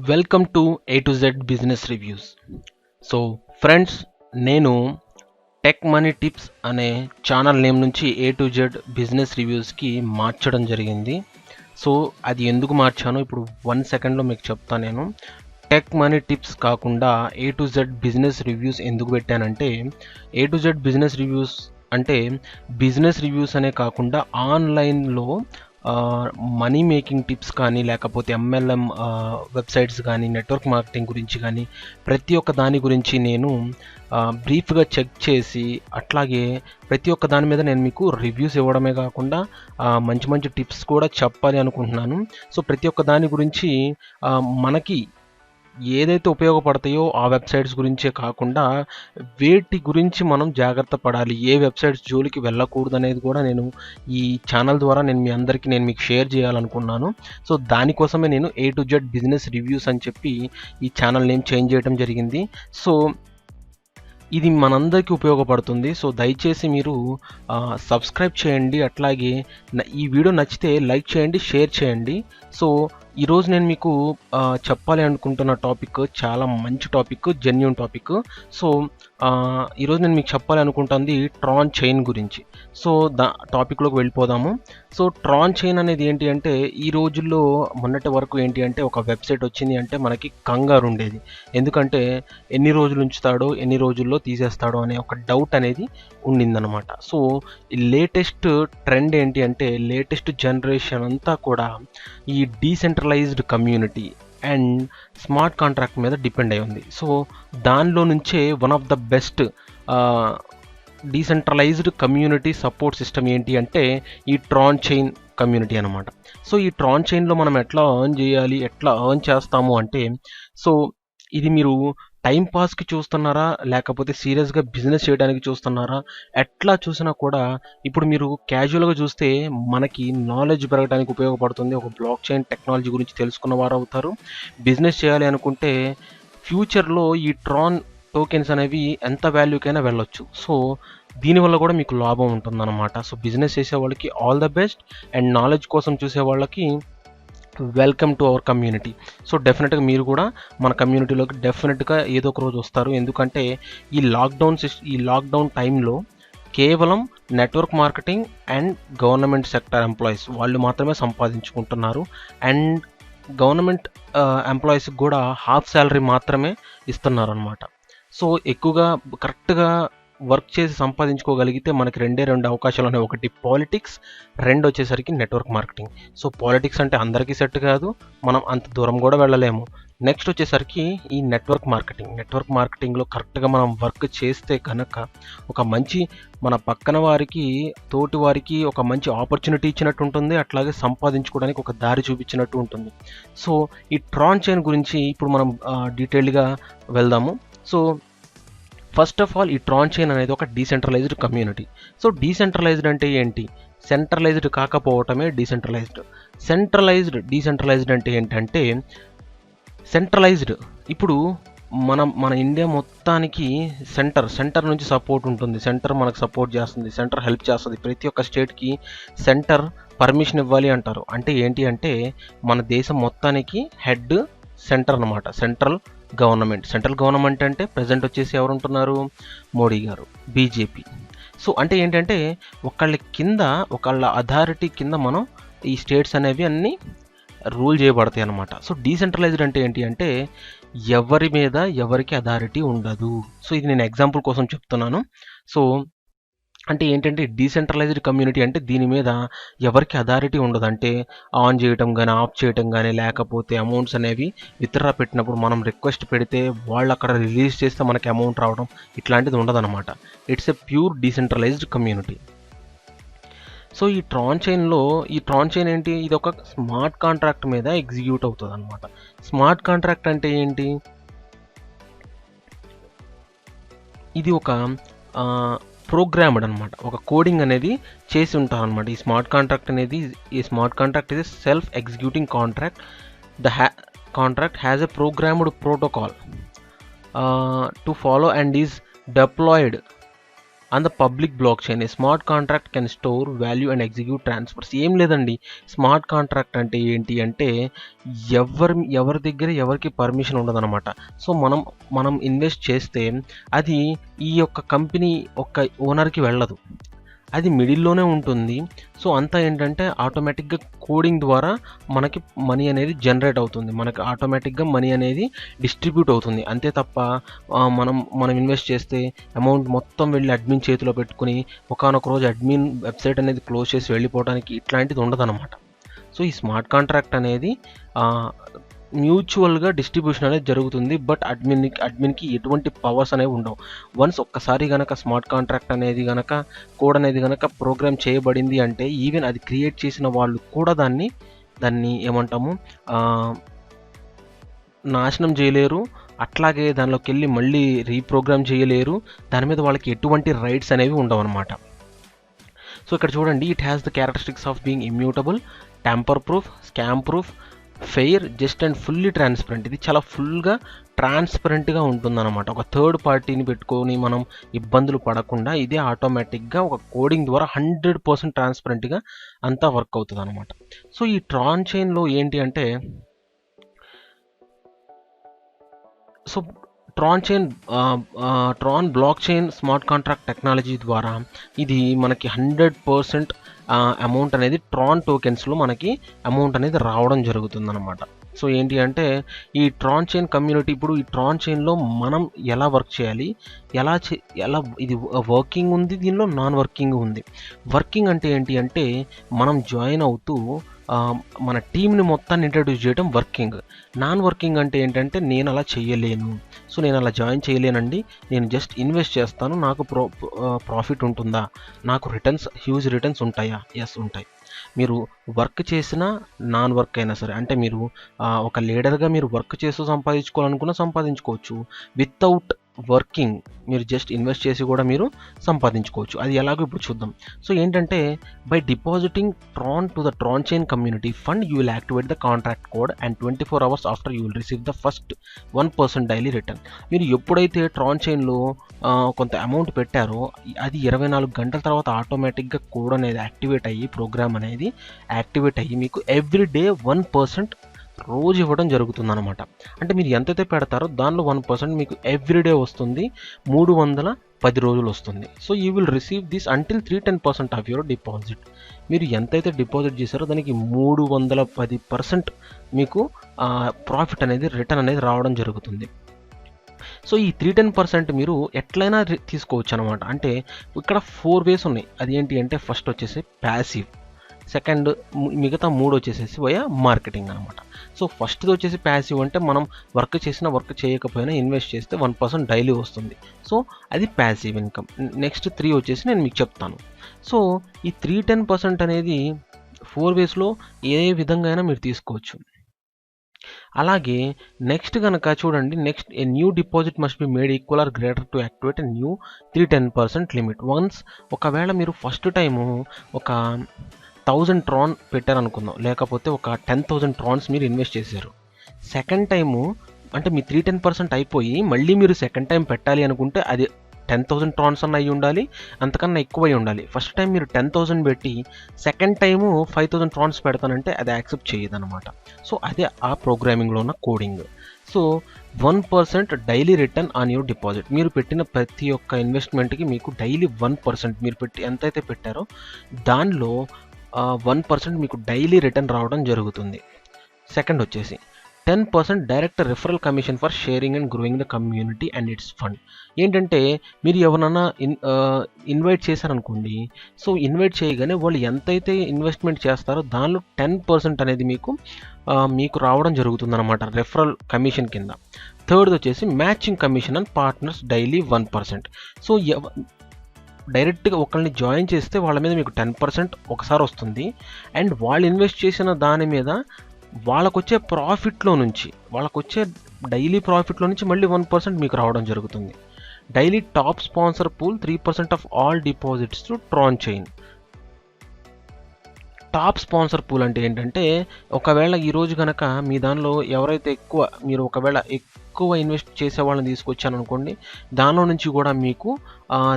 Welcome to A to Z business reviews. So friends, నేను tech money tips అనే channel name నుంచి A to Z business రివ్యూస్కి మార్చడం జరిగింది. So అది ఎందుకు మార్చానో ఇప్పుడు 1 సెకండ్లో మీకు చెప్తాను. నేను టెక్ మనీ టిప్స్ కాకుండా A to Z business reviews ఎందుకు పెట్టానంటే, A to Z business reviews అంటే బిజినెస్ రివ్యూస్ అనే కాకుండా ఆన్లైన్లో మనీ మేకింగ్ టిప్స్ కానీ, లేకపోతే MLM వెబ్సైట్స్ కానీ, నెట్వర్క్ మార్కెటింగ్ గురించి కానీ, ప్రతి ఒక్క దాని గురించి నేను బ్రీఫ్గా చెక్ చేసి, అట్లాగే ప్రతి ఒక్క దాని మీద నేను మీకు రివ్యూస్ ఇవ్వడమే కాకుండా మంచి మంచి టిప్స్ కూడా చెప్పాలి అనుకుంటున్నాను. సో ప్రతి ఒక్క దాని గురించి మనకి ఏదైతే ఉపయోగపడతాయో ఆ వెబ్సైట్స్ గురించే కాకుండా వేటి గురించి మనం జాగ్రత్త పడాలి, ఏ వెబ్సైట్స్ జోలికి వెళ్ళకూడదు అనేది కూడా నేను ఈ ఛానల్ ద్వారా నేను మీకు షేర్ చేయాలనుకున్నాను. సో దానికోసమే నేను A to Z business reviews అని చెప్పి ఈ ఛానల్ నేమ్ చేంజ్ చేయడం జరిగింది. సో ఇది మనందరికీ ఉపయోగపడుతుంది. సో దయచేసి మీరు సబ్స్క్రైబ్ చేయండి. అట్లాగే ఈ వీడియో నచ్చితే లైక్ చేయండి, షేర్ చేయండి. సో ఈరోజు నేను మీకు చెప్పాలి అనుకుంటున్న టాపిక్ చాలా మంచి టాపిక్, జెన్యూన్ టాపిక్. సో ఈరోజు నేను మీకు చెప్పాలి అనుకుంటుంది ట్రాన్ చైన్ గురించి. సో టాపిక్లోకి వెళ్ళిపోదాము. సో ట్రాన్ చైన్ అనేది ఏంటి అంటే, ఈ రోజుల్లో మొన్నటి వరకు ఏంటి అంటే, ఒక వెబ్సైట్ వచ్చింది అంటే మనకి కంగారు ఉండేది. ఎందుకంటే ఎన్ని రోజులు ఉంచుతాడో, ఎన్ని రోజుల్లో తీసేస్తాడో అనే ఒక డౌట్ అనేది ఉండిందనమాట. సో ఈ లేటెస్ట్ ట్రెండ్ ఏంటి అంటే, లేటెస్ట్ జనరేషన్ అంతా కూడా ఈ decentralised community and smart contract మీద డిపెండ్ అయి ఉంది. సో దానిలో నుంచే one of the best decentralised community support system ఏంటి అంటే ఈ ట్రాన్ చైన్ కమ్యూనిటీ అనమాట. సో ఈ ట్రాన్ చైన్లో మనం ఎట్లా ఎర్న్ చేయాలి, ఎట్లా ఎర్న్ చేస్తాము అంటే, సో ఇది మీరు టైం పాస్కి చూస్తున్నారా, లేకపోతే సీరియస్గా బిజినెస్ చేయడానికి చూస్తున్నారా, ఎట్లా చూసినా కూడా ఇప్పుడు మీరు క్యాజువల్గా చూస్తే మనకి నాలెడ్జ్ పెరగడానికి ఉపయోగపడుతుంది. ఒక బ్లాక్ చైన్ టెక్నాలజీ గురించి తెలుసుకున్న వారు అవుతారు. బిజినెస్ చేయాలి అనుకుంటే ఫ్యూచర్లో ఈ ట్రాన్ టోకెన్స్ అనేవి ఎంత వాల్యూకైనా వెళ్ళొచ్చు. సో దీనివల్ల కూడా మీకు లాభం ఉంటుందన్నమాట. సో బిజినెస్ చేసే వాళ్ళకి all the best, and knowledge కోసం చూసే వాళ్ళకి welcome to our community. So డెఫినెట్గా మీరు కూడా మన కమ్యూనిటీలోకి డెఫినెట్గా ఏదో ఒక రోజు వస్తారు. ఎందుకంటే ఈ లాక్డౌన్ టైంలో కేవలం network marketing and government sector employees వాళ్ళు మాత్రమే సంపాదించుకుంటున్నారు. అండ్ గవర్నమెంట్ ఎంప్లాయీస్కి కూడా హాఫ్ శాలరీ మాత్రమే ఇస్తున్నారు అనమాట. సో ఎక్కువగా కరెక్ట్గా వర్క్ చేసి సంపాదించుకోగలిగితే మనకి రెండు అవకాశాలు ఉన్నాయి. ఒకటి పాలిటిక్స్, రెండు వచ్చేసరికి నెట్వర్క్ మార్కెటింగ్. సో పాలిటిక్స్ అంటే అందరికీ సెట్ కాదు, మనం అంత దూరం కూడా వెళ్ళలేము. నెక్స్ట్ వచ్చేసరికి ఈ నెట్వర్క్ మార్కెటింగ్లో కరెక్ట్గా మనం వర్క్ చేస్తే కనుక ఒక మంచి మన పక్కన వారికి, తోటి వారికి ఒక మంచి ఆపర్చునిటీ ఇచ్చినట్టు ఉంటుంది, అట్లాగే సంపాదించుకోవడానికి ఒక దారి చూపించినట్టు ఉంటుంది. సో ఈ ట్రాన్ చైన్ గురించి ఇప్పుడు మనం డీటెయిల్డ్గా వెళ్దాము. సో ఫస్ట్ ఆఫ్ ఆల్ ఈ ట్రాన్ చైన్ అనేది ఒక డీసెంట్రలైజ్డ్ కమ్యూనిటీ. సో డీసెంట్రలైజ్డ్ అంటే ఏంటి? Centralised కాకపోవటమే decentralised. డీసెంట్రలైజ్డ్ అంటే ఏంటంటే, సెంట్రలైజ్డ్ ఇప్పుడు మన ఇండియా మొత్తానికి సెంటర్ నుంచి సపోర్ట్ ఉంటుంది. సెంటర్ మనకు సపోర్ట్ చేస్తుంది, సెంటర్ హెల్ప్ చేస్తుంది. ప్రతి ఒక్క స్టేట్కి సెంటర్ పర్మిషన్ ఇవ్వాలి అంటారు. అంటే ఏంటి అంటే, మన దేశం మొత్తానికి హెడ్ సెంటర్ అనమాట, సెంట్రల్ గవర్నమెంట్ అంటే ప్రజెంట్ వచ్చేసి ఎవరు ఉంటున్నారు? మోడీ గారు, బీజేపీ. సో అంటే ఏంటంటే ఒకళ్ళ అథారిటీ కింద మనం ఈ స్టేట్స్ అనేవి అన్నీ రూల్ చేయబడతాయి అన్నమాట. సో డీసెంట్రలైజ్డ్ అంటే ఏంటి అంటే, ఎవరి మీద ఎవరికి అథారిటీ ఉండదు. సో ఇది నేను ఎగ్జాంపుల్ కోసం చెప్తున్నాను. సో అంటే ఏంటంటే డీసెంట్రలైజ్డ్ కమ్యూనిటీ అంటే దీని మీద ఎవరికి అథారిటీ ఉండదు. అంటే ఆన్ చేయటం కానీ, ఆఫ్ చేయటం కానీ, లేకపోతే అమౌంట్స్ అనేవి విత్డ్రా పెట్టినప్పుడు మనం రిక్వెస్ట్ పెడితే వాళ్ళు అక్కడ రిలీజ్ చేస్తే మనకి అమౌంట్ రావడం, ఇట్లాంటిది ఉండదు అనమాట. It's a pure decentralised community. So ఈ ట్రాన్ చైన్ ఏంటి? ఇది ఒక స్మార్ట్ కాంట్రాక్ట్ మీద ఎగ్జిక్యూట్ అవుతుంది అనమాట. స్మార్ట్ కాంట్రాక్ట్ అంటే ఏంటి? ఇది ఒక ప్రోగ్రామ్డ్ అనమాట, ఒక కోడింగ్ అనేది చేసి ఉంటారనమాట. ఈ స్మార్ట్ కాంట్రాక్ట్ ఇది self executing contract. Contract has a programmed protocol to follow and is deployed on the public block chain. A smart contract can store value and execute transfers. ఏం లేదండి, smart contract అంటే ఏంటి అంటే ఎవరి దగ్గర ఎవరికి permission ఉండదన్నమాట. సో మనం ఇన్వెస్ట్ చేస్తే అది ఈ యొక్క కంపెనీ ఒక ఓనర్కి వెళ్ళదు, అది మిడిల్లోనే ఉంటుంది. సో అంతా ఏంటంటే ఆటోమేటిక్గా కోడింగ్ ద్వారా మనకి మనీ అనేది జనరేట్ అవుతుంది, మనకి ఆటోమేటిక్గా మనీ అనేది డిస్ట్రిబ్యూట్ అవుతుంది. అంతే తప్ప మనం ఇన్వెస్ట్ చేస్తే అమౌంట్ మొత్తం వెళ్ళి అడ్మిన్ చేతిలో పెట్టుకుని ఒకానొక రోజు అడ్మిన్ వెబ్సైట్ అనేది క్లోజ్ చేసి వెళ్ళిపోవడానికి ఇట్లాంటిది ఉండదన్నమాట. సో ఈ స్మార్ట్ కాంట్రాక్ట్ అనేది మ్యూచువల్గా డిస్ట్రిబ్యూషన్ అనేది జరుగుతుంది, బట్ అడ్మిన్కి ఎటువంటి పవర్స్ అనేవి ఉండవు. వన్స్ ఒక్కసారి కనుక స్మార్ట్ కాంట్రాక్ట్ అనేది కనుక కోడ్ అనేది కనుక ప్రోగ్రామ్ చేయబడింది అంటే ఈవెన్ అది క్రియేట్ చేసిన వాళ్ళు కూడా దాన్ని ఏమంటాము నాశనం చేయలేరు, అట్లాగే దానిలోకి వెళ్ళి మళ్ళీ రీప్రోగ్రామ్ చేయలేరు, దాని మీద వాళ్ళకి ఎటువంటి రైట్స్ అనేవి ఉండవు అనమాట. సో ఇక్కడ చూడండి, it has the characteristics of being immutable, tamper proof, scam proof, fair, just and fully transparent. ఇది చాలా ఫుల్గా ట్రాన్స్పరెంట్గా ఉంటుందన్నమాట. ఒక థర్డ్ పార్టీని పెట్టుకొని మనం ఇబ్బందులు పడకుండా ఇదే ఆటోమేటిక్గా ఒక కోడింగ్ ద్వారా 100% ట్రాన్స్పరెంట్గా అంతా వర్క్ అవుతుంది అనమాట. సో ఈ ట్రాన్ చైన్లో ఏంటి అంటే, so Tron block chain smart contract technology ద్వారా ఇది మనకి 100% అమౌంట్ అనేది ట్రాన్ టోకెన్స్లో మనకి అమౌంట్ అనేది రావడం జరుగుతుంది అనమాట. సో ఏంటి అంటే ఈ ట్రాన్ చైన్ కమ్యూనిటీ, ఇప్పుడు ఈ ట్రాన్ చైన్లో మనం ఎలా వర్క్ చేయాలి, ఎలా ఇది వర్కింగ్ ఉంది, దీనిలో నాన్ వర్కింగ్ ఉంది. వర్కింగ్ అంటే ఏంటి అంటే మనం జాయిన్ అవుతూ మన టీంని మొత్తాన్ని ఇంట్రడ్యూస్ చేయడం వర్కింగ్. నాన్ వర్కింగ్ అంటే ఏంటంటే నేను అలా చేయలేను, సో నేను అలా జాయిన్ చేయలేనండి, నేను జస్ట్ ఇన్వెస్ట్ చేస్తాను, నాకు ప్రాఫిట్ ఉంటుందా, నాకు హ్యూజ్ రిటర్న్స్ ఉంటాయా? ఎస్ ఉంటాయి. మీరు వర్క్ చేసినా నాన్ వర్క్ అయినా సరే, అంటే మీరు ఒక లీడర్గా మీరు వర్క్ చేస్తూ సంపాదించుకోవాలనుకున్నా సంపాదించుకోవచ్చు, వితౌట్ వర్కింగ్ మీరు జస్ట్ ఇన్వెస్ట్ చేసి కూడా మీరు సంపాదించుకోవచ్చు. అది ఎలాగో ఇప్పుడు చూద్దాం. సో ఏంటంటే by depositing Tron to the Tron chain community fund you will activate the contract code and 24 hours after you will receive the first 1% daily return. మీరు ఎప్పుడైతే ట్రాన్ చైన్లో కొంత అమౌంట్ పెట్టారో అది 24 గంటల తర్వాత ఆటోమేటిక్గా కోడ్ అనేది యాక్టివేట్ అయ్యి ప్రోగ్రామ్ అనేది యాక్టివేట్ అయ్యి మీకు ఎవ్రీడే 1% రోజు ఇవ్వడం జరుగుతుంది అనమాట. అంటే మీరు ఎంతైతే పెడతారో దానిలో 1% మీకు ఎవ్రీడే వస్తుంది, 310 రోజులు వస్తుంది. So you will receive this until 310% of your deposit. మీరు ఎంతైతే డిపాజిట్ చేశారో దానికి 310% మీకు ప్రాఫిట్ అనేది రిటర్న్ అనేది రావడం జరుగుతుంది. సో ఈ 310% మీరు ఎట్లయినా తీసుకోవచ్చు అనమాట. అంటే ఇక్కడ 4 ways ఉన్నాయి. అది ఏంటి అంటే ఫస్ట్ వచ్చేసి ప్యాసివ్, సెకండ్ మిగతా 3 వచ్చేసేసి వయా మార్కెటింగ్ అనమాట. సో ఫస్ట్ది వచ్చేసి ప్యాసివ్, అంటే మనం వర్క్ చేసినా వర్క్ చేయకపోయినా ఇన్వెస్ట్ చేస్తే 1% డైలీ వస్తుంది. సో అది ప్యాసివ్ ఇన్కమ్. నెక్స్ట్ 3 వచ్చేసి నేను మీకు చెప్తాను. సో ఈ 310% అనేది 4 waysలో ఏ విధంగా అయినా మీరు తీసుకోవచ్చు. అలాగే నెక్స్ట్ కనుక చూడండి, next a new deposit must be made equal or greater to activate new 310% limit. Once ఒకవేళ మీరు ఫస్ట్ టైము ఒక 1000 ట్రాన్ పెట్టారనుకుందాం, లేకపోతే ఒక 10,000 ట్రాన్స్ మీరు ఇన్వెస్ట్ చేశారు. సెకండ్ టైము అంటే మీ 310% అయిపోయి మళ్ళీ మీరు సెకండ్ టైం పెట్టాలి అనుకుంటే అది 10,000 ట్రాన్స్ అన్న అయ్యి ఉండాలి, అంతకన్నా ఎక్కువ అయి ఉండాలి. ఫస్ట్ టైం మీరు 10,000 పెట్టి సెకండ్ టైము 5,000 ట్రాన్స్ పెడతానంటే అది యాక్సెప్ట్ చేయదన్నమాట. సో అదే ఆ ప్రోగ్రామింగ్లో ఉన్న coding. So 1% daily return on your deposit. మీరు పెట్టిన ప్రతి ఒక్క ఇన్వెస్ట్మెంట్కి మీకు డైలీ 1% మీరు ఎంతైతే పెట్టారో దానిలో 1% మీకు డైలీ రిటర్న్ రావడం జరుగుతుంది. సెకండ్ వచ్చేసి 10% direct referral commission for sharing and growing the community and it's fund. ఏంటంటే మీరు ఎవరన్నా ఇన్వైట్ చేశారనుకోండి, సో ఇన్వైట్ చేయగానే వాళ్ళు ఎంతైతే ఇన్వెస్ట్మెంట్ చేస్తారో దానిలో 10% అనేది మీకు రావడం జరుగుతుందన్నమాట రెఫరల్ కమిషన్ కింద. థర్డ్ వచ్చేసి matching commission and partners daily 1%. So డైరెక్ట్గా ఒకరిని జాయిన్ చేస్తే వాళ్ళ మీద మీకు 10% ఒకసారి వస్తుంది, అండ్ వాళ్ళు ఇన్వెస్ట్ చేసిన దాని మీద వాళ్ళకొచ్చే ప్రాఫిట్లో నుంచి, వాళ్ళకొచ్చే డైలీ ప్రాఫిట్లో నుంచి మళ్ళీ 1% మీకు రావడం జరుగుతుంది. Daily top sponsor pool 3% of all deposits to Tron chain. Top sponsor pool అంటే ఏంటంటే, ఒకవేళ ఈరోజు కనుక మీ దానిలో ఎవరైతే మీరు ఒకవేళ ఎక్కువ ఇన్వెస్ట్ చేసే వాళ్ళని తీసుకొచ్చారనుకోండి, దానిలో నుంచి కూడా మీకు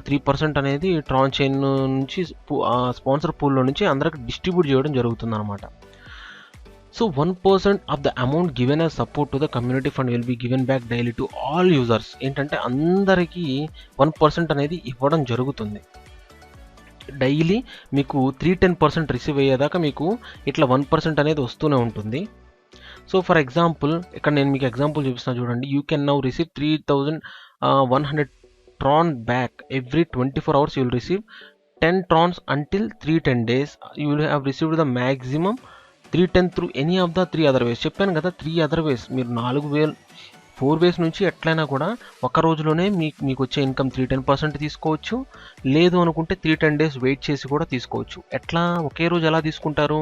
3% అనేది ట్రాన్ చైన్ నుంచి స్పాన్సర్ పూల్లో నుంచి అందరికి డిస్ట్రిబ్యూట్ చేయడం జరుగుతుందన్నమాట. So 1% of the amount given as support to the community fund will be given back daily to all users. ఏంటంటే అందరికీ 1% అనేది ఇవ్వడం జరుగుతుంది. డైలీ మీకు 3-10% రిసీవ్ అయ్యేదాకా మీకు ఇట్లా 1% అనేది వస్తూనే ఉంటుంది. సో ఫర్ ఎగ్జాంపుల్ ఇక్కడ నేను మీకు ఎగ్జాంపుల్ చూపిస్తాను చూడండి. You can now receive 3100 Tron back every 24 hours. You will receive 10 trons until 310 days. You will have received the maximum 310 through any of the 3 other ways. చెప్పాను కదా 3 other ways. మీరు 4 ways నుంచి ఎట్లయినా కూడా ఒక రోజులోనే మీకు వచ్చే ఇన్కమ్ 3-10% తీసుకోవచ్చు. లేదు అనుకుంటే 3-10 days వెయిట్ చేసి కూడా తీసుకోవచ్చు. ఎట్లా ఒకే రోజు ఎలా తీసుకుంటారు?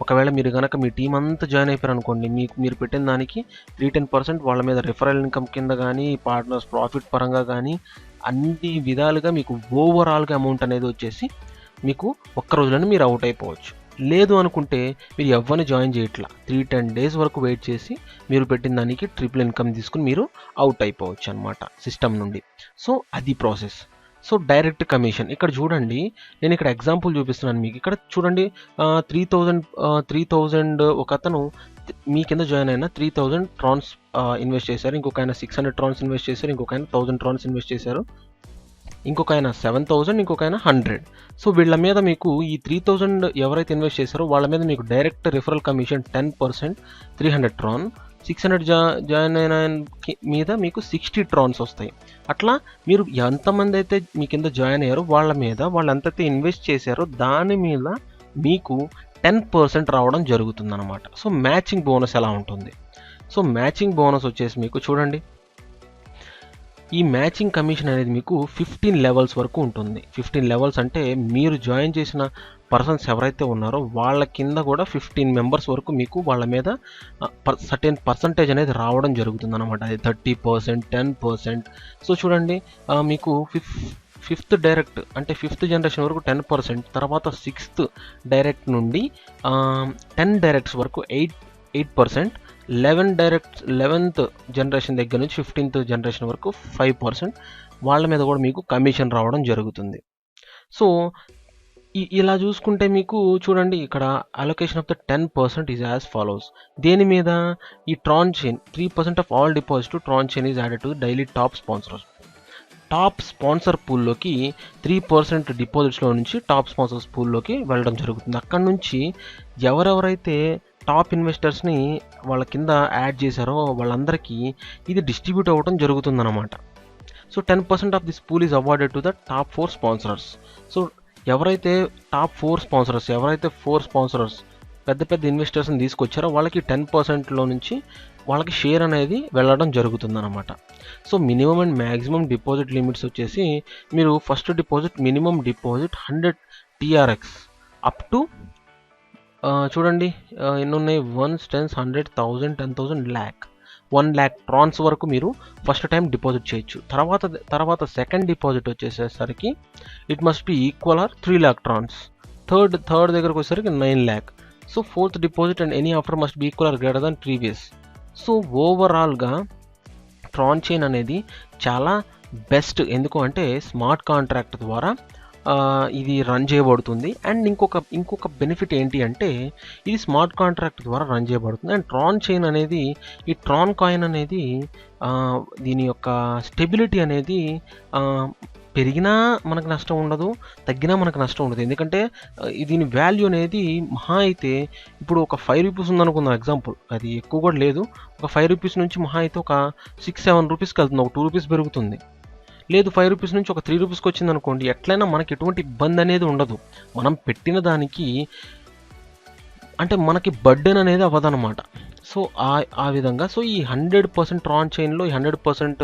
ఒకవేళ మీరు కనుక మీ టీం అంతా జాయిన్ అయిపోయారు అనుకోండి, మీరు పెట్టిన దానికి 3-10% వాళ్ళ మీద రిఫరల్ ఇన్కమ్ కింద కానీ, పార్ట్నర్స్ ప్రాఫిట్ పరంగా కానీ అన్ని విధాలుగా మీకు ఓవరాల్గా అమౌంట్ అనేది వచ్చేసి మీకు ఒక్క రోజులోనే మీరు అవుట్ అయిపోవచ్చు. లేదు అనుకుంటే మీరు ఎవరిని జాయిన్ చేయట్లా, 3-10 days వరకు వెయిట్ చేసి మీరు పెట్టిన దానికి ట్రిపుల్ ఇన్కమ్ తీసుకుని మీరు అవుట్ అయిపోవచ్చు అనమాట సిస్టమ్ నుండి. సో అది ప్రాసెస్. సో డైరెక్ట్ కమిషన్ ఇక్కడ చూడండి, నేను ఇక్కడ ఎగ్జాంపుల్ చూపిస్తున్నాను మీకు. ఇక్కడ చూడండి 3000 ఒక అతను మీ కింద జాయిన్ అయిన 3000 ట్రాన్స్ ఇన్వెస్ట్ చేశారు, ఇంకొక ఆయన 600 ట్రాన్స్ ఇన్వెస్ట్ చేశారు, ఇంకొక ఆయన 1000 ట్రాన్స్ ఇన్వెస్ట్ చేశారు, ఇంకొక ఆయన 7000, ఇంకొక ఆయన 100. సో వీళ్ళ మీద మీకు ఈ 3000 ఎవరైతే ఇన్వెస్ట్ చేశారో వాళ్ళ మీద మీకు direct referral commission 10%, 300 Tron. 600 join అయిన మీద మీకు 60 ట్రాన్స్ వస్తాయి. అట్లా మీరు ఎంతమంది అయితే మీ కింద జాయిన్ అయ్యారో వాళ్ళ మీద వాళ్ళు ఎంతైతే ఇన్వెస్ట్ చేశారో దాని మీద మీకు 10% రావడం జరుగుతుంది అనమాట. సో మ్యాచింగ్ బోనస్ ఎలా ఉంటుంది? సో మ్యాచింగ్ బోనస్ వచ్చేసి మీకు చూడండి, ఈ మ్యాచింగ్ కమిషన్ అనేది మీకు 15 levels వరకు ఉంటుంది. 15 levels అంటే మీరు జాయిన్ చేసిన పర్సన్స్ ఎవరైతే ఉన్నారో వాళ్ళ కింద కూడా 15 members వరకు మీకు వాళ్ళ మీద సర్టెన్ పర్సంటేజ్ అనేది రావడం జరుగుతుంది అనమాట. అది 30%, 10%. సో చూడండి మీకు ఫిఫ్త్ డైరెక్ట్ అంటే 5th జనరేషన్ వరకు 10%, తర్వాత 6th డైరెక్ట్ నుండి 10 డైరెక్ట్స్ వరకు 8%, 11th జనరేషన్ దగ్గర నుంచి 15th జనరేషన్ వరకు 5%. వాళ్ళ మీద కూడా మీకు కమిషన్ రావడం జరుగుతుంది. సో ఇలా చూసుకుంటే మీకు చూడండి ఇక్కడ allocation of the 10% is as follows. దేని మీద? ఈ Tron chain 3% of all deposit to Tron chain is added to daily top sponsors. Top sponsor పూల్లోకి 3% డిపాజిట్స్లో నుంచి టాప్ స్పాన్సర్స్ పూల్లోకి వెళ్ళడం జరుగుతుంది. అక్కడ నుంచి ఎవరెవరైతే టాప్ ఇన్వెస్టర్స్ని వాళ్ళ కింద యాడ్ చేశారో వాళ్ళందరికీ ఇది డిస్ట్రిబ్యూట్ అవ్వడం జరుగుతుందన్నమాట. So 10% of this pool is awarded to the top 4 sponsors. So ఎవరైతే టాప్ 4 స్పాన్సర్స్, ఎవరైతే 4 స్పాన్సర్స్ పెద్ద పెద్ద ఇన్వెస్టర్స్ని తీసుకొచ్చారో వాళ్ళకి 10%లో నుంచి వాళ్ళకి షేర్ అనేది వెళ్ళడం జరుగుతుందన్నమాట. So minimum and maximum deposit limits వచ్చేసి మీరు first deposit minimum deposit 100 TRX up to చూడండి ఎన్ని ఉన్నాయి, 1, 10, 100, 1000, 10,000, lakh, 1 lakh ట్రాన్స్ వరకు మీరు ఫస్ట్ టైం డిపాజిట్ చేయొచ్చు. తర్వాత సెకండ్ డిపాజిట్ వచ్చేసేసరికి it must be equal or 3 lakh Trons. Third దగ్గరకు వచ్చేసరికి 9 lakh. So 4th deposit and any offer must be equal or greater than previous. So ఓవరాల్గా ట్రాన్ చైన్ అనేది చాలా బెస్ట్. ఎందుకు అంటే స్మార్ట్ కాంట్రాక్ట్ ద్వారా ఇది రన్ చేయబడుతుంది. అండ్ ఇంకొక బెనిఫిట్ ఏంటి అంటే ఇది స్మార్ట్ కాంట్రాక్ట్ ద్వారా రన్ చేయబడుతుంది. అండ్ ట్రాన్ చైన్ అనేది, ఈ ట్రాన్ కాయిన్ అనేది దీని యొక్క స్టెబిలిటీ అనేది పెరిగినా మనకు నష్టం ఉండదు, తగ్గినా మనకు నష్టం ఉండదు. ఎందుకంటే దీని వాల్యూ అనేది మహా అయితే ఇప్పుడు ఒక 5 రూపీస్ ఉందనుకుందాం ఎగ్జాంపుల్, అది ఎక్కువ కూడా లేదు, ఒక 5 రూపీస్ నుంచి మహా అయితే ఒక 6-7 రూపీస్కి వెళ్తుంది, ఒక 2 రూపీస్ పెరుగుతుంది. లేదు 5 రూపీస్ నుంచి ఒక 3 రూపీస్కి వచ్చింది అనుకోండి, ఎట్లయినా మనకి ఎటువంటి ఇబ్బంది అనేది ఉండదు. మనం పెట్టిన దానికి అంటే మనకి బర్డెన్ అనేది అవ్వదన్నమాట. సో ఆ విధంగా సో ఈ 100% ట్రాన్ చైన్లో ఈ 100%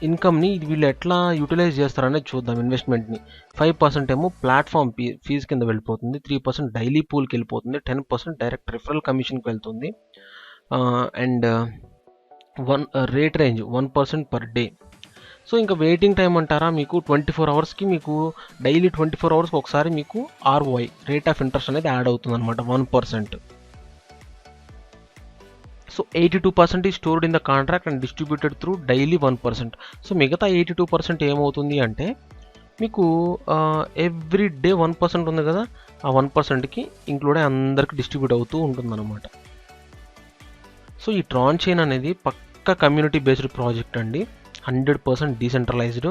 ఇన్కమ్ని వీళ్ళు ఎట్లా యూటిలైజ్ చేస్తారనేది చూద్దాం. ఇన్వెస్ట్మెంట్ని 5% ఏమో ప్లాట్ఫామ్ ఫీజు కింద వెళ్ళిపోతుంది, 3% డైలీ పూల్కి వెళ్ళిపోతుంది, 10% డైరెక్ట్ రిఫరల్ కమిషన్కి వెళ్తుంది, and rate range 1% per day. So ఇంకా వెయిటింగ్ టైం అంటారా, మీకు 24 అవర్స్కి మీకు డైలీ 24 అవర్స్కి ఒకసారి మీకు ROI రేట్ ఆఫ్ ఇంట్రెస్ట్ అనేది యాడ్ అవుతుంది అనమాట 1%. సో 82% ఈ stored in the contract and distributed through daily 1%. So మిగతా 82% ఏమవుతుంది అంటే మీకు ఎవ్రీ డే 1% ఉంది కదా, ఆ 1%కి ఇంక్లూడ్ అందరికి డిస్ట్రిబ్యూట్ అవుతూ ఉంటుందన్నమాట. సో ఈ ట్రాన్ చైన్ అనేది పక్కా కమ్యూనిటీ బేస్డ్ ప్రాజెక్ట్ అండి, 100% డీసెంట్రలైజ్డ్.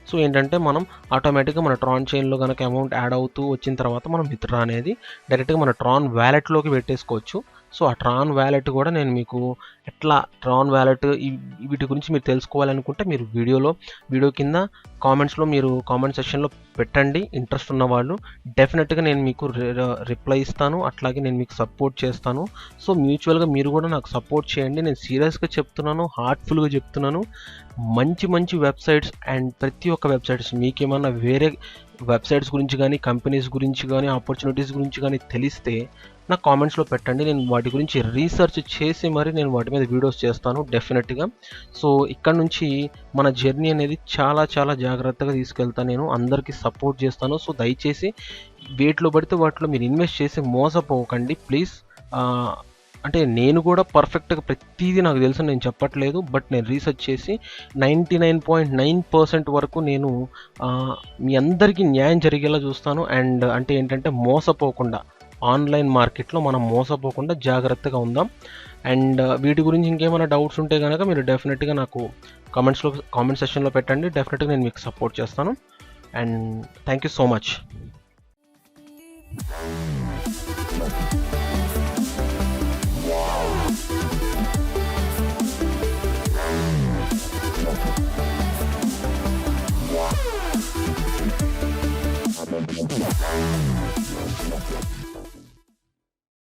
సో ఏంటంటే మనం ఆటోమేటిక్గా మన ట్రాన్ చైన్లో కనుక అమౌంట్ యాడ్ అవుతూ వచ్చిన తర్వాత మనం విత్డ్రా అనేది డైరెక్ట్గా మన ట్రాన్ వ్యాలెట్లోకి పెట్టేసుకోవచ్చు. సో ఆ ట్రాన్ వ్యాలెట్ కూడా నేను మీకు ఎట్లా ట్రాన్ వ్యాలెట్ వీటి గురించి మీరు తెలుసుకోవాలనుకుంటే మీరు వీడియో కింద కామెంట్స్లో మీరు కామెంట్ సెక్షన్లో పెట్టండి. ఇంట్రెస్ట్ ఉన్న వాళ్ళు డెఫినెట్గా నేను మీకు రిప్లై ఇస్తాను, అట్లాగే నేను మీకు సపోర్ట్ చేస్తాను. సో మ్యూచువల్గా మీరు కూడా నాకు సపోర్ట్ చేయండి. నేను సీరియస్గా చెప్తున్నాను, హార్ట్ఫుల్గా చెప్తున్నాను. మంచి వెబ్సైట్స్ అండ్ ప్రతి ఒక్క వెబ్సైట్స్ మీకేమన్నా వేరే వెబ్సైట్స్ గురించి కానీ కంపెనీస్ గురించి కానీ ఆపర్చునిటీస్ గురించి కానీ తెలిస్తే నా కామెంట్స్లో పెట్టండి. నేను వాటి గురించి రీసెర్చ్ చేసి మరి నేను వాటి మీద వీడియోస్ చేస్తాను డెఫినెట్గా. సో ఇక్కడ నుంచి మన జర్నీ అనేది చాలా జాగ్రత్తగా తీసుకెళ్తాను, నేను అందరికీ సపోర్ట్ చేస్తాను. సో దయచేసి వేటిలో పడితే వాటిలో మీరు ఇన్వెస్ట్ చేసి మోసపోకండి ప్లీజ్. అంటే నేను కూడా పర్ఫెక్ట్గా ప్రతిదీ నాకు తెలుసు నేను చెప్పట్లేదు, బట్ నేను రీసెర్చ్ చేసి 99.9% వరకు నేను మీ అందరికీ న్యాయం జరిగేలా చూస్తాను. అండ్ అంటే ఏంటంటే మోసపోకుండా, ఆన్లైన్ మార్కెట్లో మనం మోసపోకుండా జాగ్రత్తగా ఉందాం. అండ్ వీటి గురించి ఇంకేమైనా డౌట్స్ ఉంటే కనుక మీరు డెఫినెట్గా నాకు కామెంట్ సెక్షన్లో పెట్టండి, డెఫినెట్గా నేను మీకు సపోర్ట్ చేస్తాను. And thank you so much.